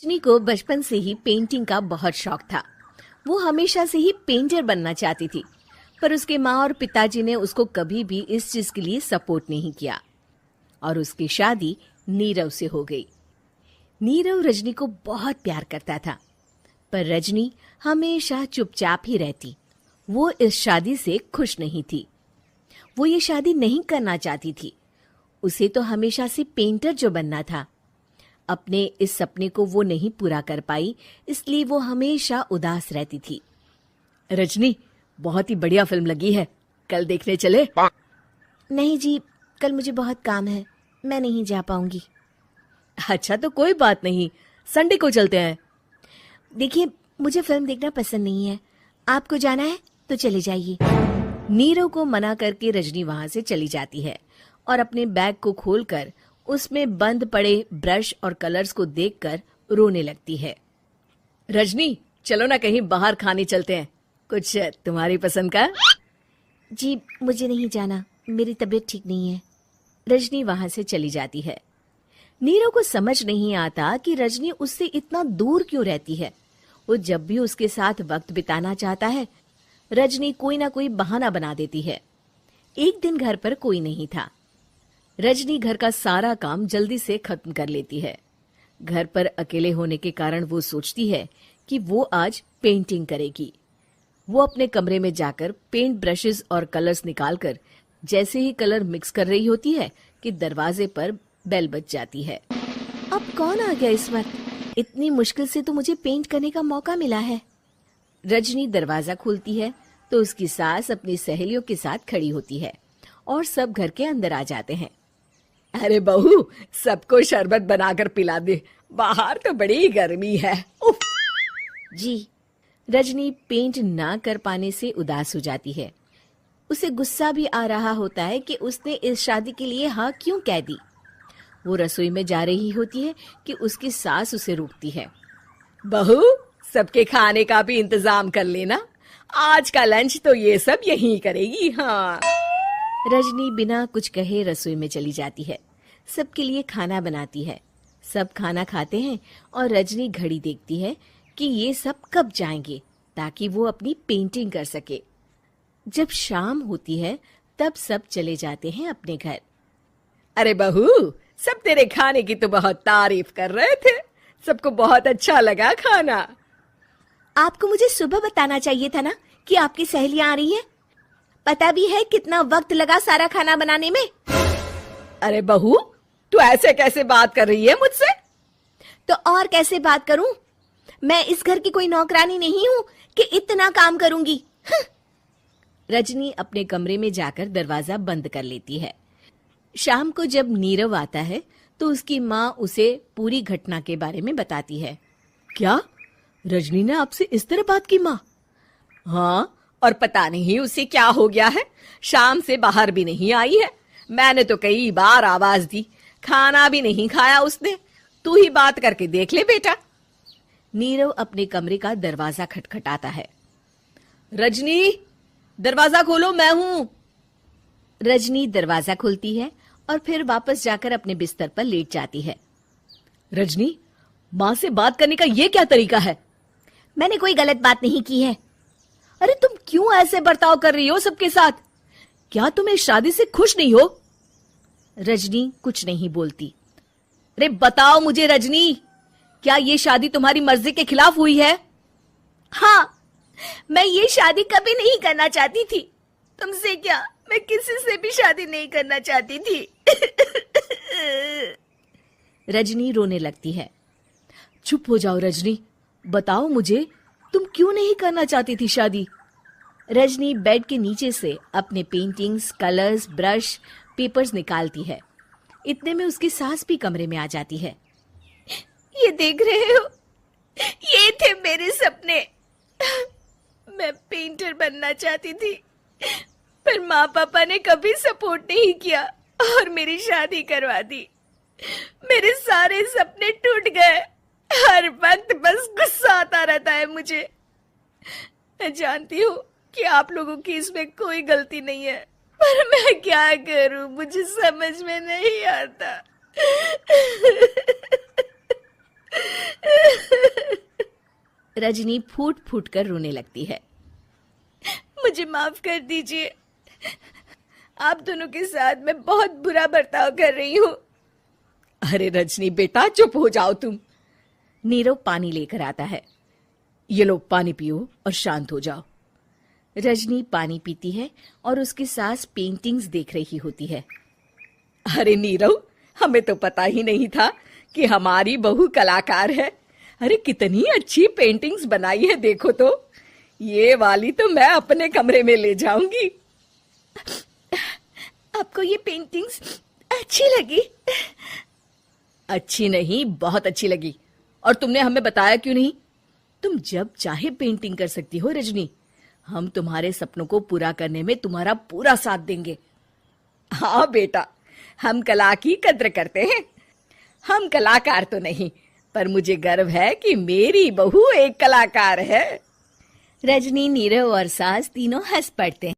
रजनी को बचपन से ही पेंटिंग का बहुत शौक था। वो हमेशा से ही पेंटर बनना चाहती थी, पर उसके माँ और पिताजी ने उसको कभी भी इस चीज के लिए सपोर्ट नहीं किया और उसकी शादी नीरव से हो गई। नीरव रजनी को बहुत प्यार करता था, पर रजनी हमेशा चुपचाप ही रहती। वो इस शादी से खुश नहीं थी। वो ये शादी नहीं करना चाहती थी। उसे तो हमेशा से पेंटर जो बनना था। अपने इस सपने को वो नहीं पूरा कर पाई, इसलिए वो हमेशा उदास रहती थी। रजनी, बहुत ही बढ़िया फिल्म लगी है, कल देखने चले? नहीं जी, कल मुझे बहुत काम है, मैं नहीं जा पाऊंगी। अच्छा तो कोई बात नहीं, संडे को चलते हैं। देखिए, मुझे फिल्म देखना पसंद नहीं है, आपको जाना है तो चले जाइए। नीरव को मना करके रजनी वहां से चली जाती है और अपने बैग को खोलकर उसमें बंद पड़े ब्रश और कलर्स को देखकर रोने लगती है। रजनी, चलो ना कहीं बाहर खाने चलते हैं, कुछ तुम्हारी पसंद का। जी मुझे नहीं जाना, मेरी तबीयत ठीक नहीं है। रजनी वहां से चली जाती है। नीरव को समझ नहीं आता कि रजनी उससे इतना दूर क्यों रहती है। वो जब भी उसके साथ वक्त बिताना चाहता है, रजनी कोई ना कोई बहाना बना देती है। एक दिन घर पर कोई नहीं था। रजनी घर का सारा काम जल्दी से खत्म कर लेती है। घर पर अकेले होने के कारण वो सोचती है कि वो आज पेंटिंग करेगी। वो अपने कमरे में जाकर पेंट ब्रशेस और कलर्स निकालकर जैसे ही कलर मिक्स कर रही होती है कि दरवाजे पर बेल बज जाती है। अब कौन आ गया इस वक्त? इतनी मुश्किल से तो मुझे पेंट करने का मौका मिला है। रजनी दरवाजा खोलती है तो उसकी सास अपनी सहेलियों के साथ खड़ी होती है और सब घर के अंदर आ जाते हैं। अरे बहू, सबको शरबत बनाकर पिला दे, बाहर तो बड़ी गर्मी है। उफ। जी। रजनी पेंट ना कर पाने से उदास हो जाती है। उसे गुस्सा भी आ रहा होता है कि उसने इस शादी के लिए हाँ क्यों कह दी। वो रसोई में जा रही होती है कि उसकी सास उसे रोकती है। बहू, सबके खाने का भी इंतजाम कर लेना, आज का लंच तो ये सब यहीं करेगी। हाँ। रजनी बिना कुछ कहे रसोई में चली जाती है। सबके लिए खाना बनाती है। सब खाना खाते हैं और रजनी घड़ी देखती है कि ये सब कब जाएंगे ताकि वो अपनी पेंटिंग कर सके। जब शाम होती है तब सब चले जाते हैं अपने घर। अरे बहू, सब तेरे खाने की तो बहुत तारीफ कर रहे थे, सबको बहुत अच्छा लगा खाना। आपको मुझे सुबह बताना चाहिए था ना कि आपकी सहेलियां आ रही हैं। पता भी है कितना वक्त लगा सारा खाना बनाने में। अरे बहू, तू ऐसे कैसे बात कर रही है मुझसे? तो और कैसे बात करूं? मैं इस घर की कोई नौकरानी नहीं हूं कि इतना काम करूंगी। रजनी अपने कमरे में जाकर दरवाजा बंद कर लेती है। शाम को जब नीरव आता है तो उसकी माँ उसे पूरी घटना के बारे में बताती है। क्या? रजनी ने आपसे इस तरह बात की माँ? हाँ, और पता नहीं उसे क्या हो गया है, शाम से बाहर भी नहीं आई है। मैंने तो कई बार आवाज दी, खाना भी नहीं खाया उसने। तू ही बात करके देख ले बेटा। नीरव अपने कमरे का दरवाजा खटखटाता है। रजनी, दरवाजा खोलो, मैं हूं। रजनी दरवाजा खोलती है और फिर वापस जाकर अपने बिस्तर पर लेट जाती है। रजनी, माँ से बात करने का ये क्या तरीका है? मैंने कोई गलत बात नहीं की है। अरे तुम क्यों ऐसे बर्ताव कर रही हो सबके साथ? क्या तुम इस शादी से खुश नहीं हो? रजनी कुछ नहीं बोलती। अरे बताओ मुझे रजनी, क्या ये शादी तुम्हारी मर्जी के खिलाफ हुई है? हाँ, मैं ये शादी कभी नहीं करना चाहती थी। तुमसे क्या, मैं किसी से भी शादी नहीं करना चाहती थी। रजनी रोने लगती है। चुप हो जाओ रजनी, बताओ मुझे, तुम क्यों नहीं करना चाहती थी शादी? रजनी बेड के नीचे से अपने पेंटिंग्स, कलर्स, ब्रश, पेपर्स निकालती है। इतने में उसकी सास भी कमरे में आ जाती है। ये देख रहे हो, ये थे मेरे सपने। मैं पेंटर बनना चाहती थी, पर माँ पापा ने कभी सपोर्ट नहीं किया और मेरी शादी करवा दी। मेरे सारे सपने टूट गए। हर वक्त बस गुस्सा आता रहता है मुझे। मैं जानती हूँ कि आप लोगों की इसमें कोई गलती नहीं है, पर मैं क्या करूं, मुझे समझ में नहीं आता। रजनी फूट फूट कर रोने लगती है। मुझे माफ कर दीजिए, आप दोनों के साथ मैं बहुत बुरा बर्ताव कर रही हूँ। अरे रजनी बेटा चुप हो जाओ तुम। नीरव पानी लेकर आता है। ये लो पानी पियो और शांत हो जाओ। रजनी पानी पीती है और उसकी सास पेंटिंग्स देख रही होती है। अरे नीरव, हमें तो पता ही नहीं था कि हमारी बहू कलाकार है। अरे कितनी अच्छी पेंटिंग्स बनाई है, देखो तो। ये वाली तो मैं अपने कमरे में ले जाऊंगी। आपको ये पेंटिंग्स अच्छी लगी? अच्छी नहीं, बहुत अच्छी लगी। और तुमने हमें बताया क्यों नहीं? तुम जब चाहे पेंटिंग कर सकती हो रजनी। हम तुम्हारे सपनों को पूरा करने में तुम्हारा पूरा साथ देंगे। हाँ बेटा, हम कला की कद्र करते हैं। हम कलाकार तो नहीं, पर मुझे गर्व है कि मेरी बहू एक कलाकार है। रजनी, नीरव और सास तीनों हंस पड़ते हैं।